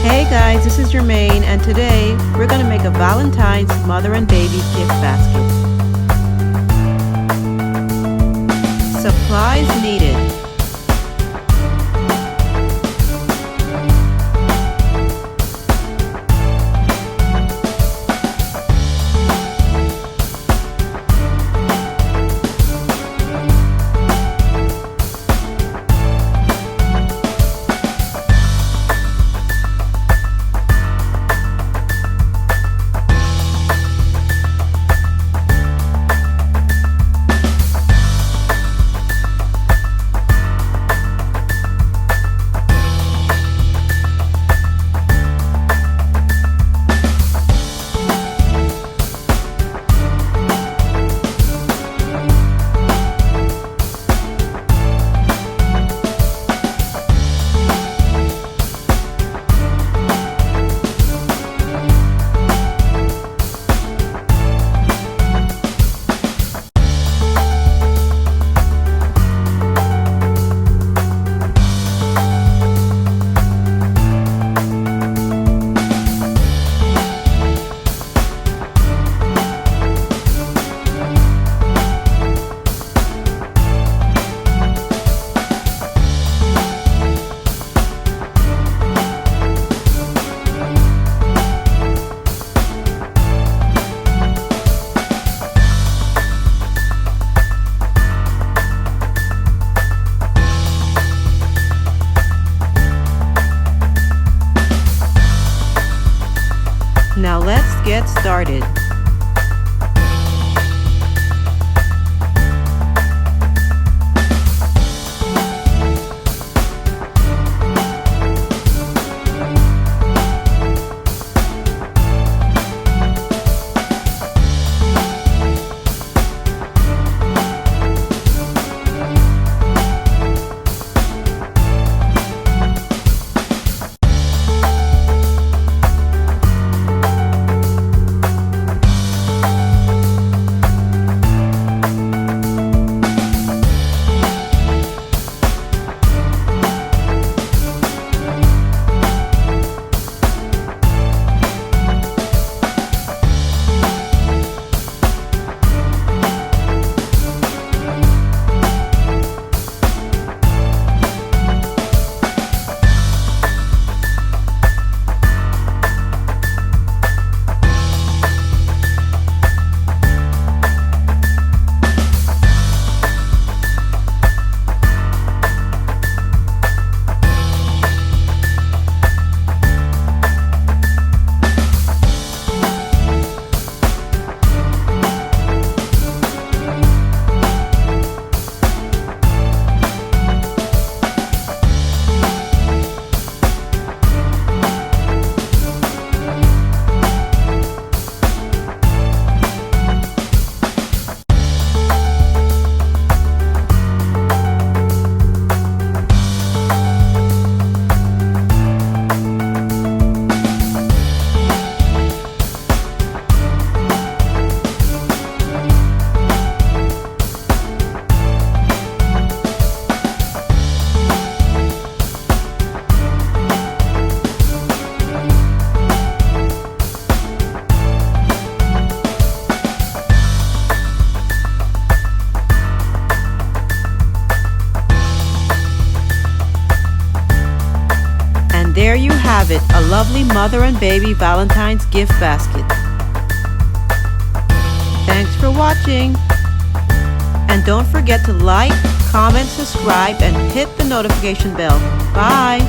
Hey guys, this is Jermaine, and today we're going to make a Valentine's mother and baby gift basket. Supplies needed: Now let's get started. There you have it, a lovely mother and baby Valentine's gift basket. Thanks for watching. And don't forget to like, comment, subscribe, and hit the notification bell. Bye.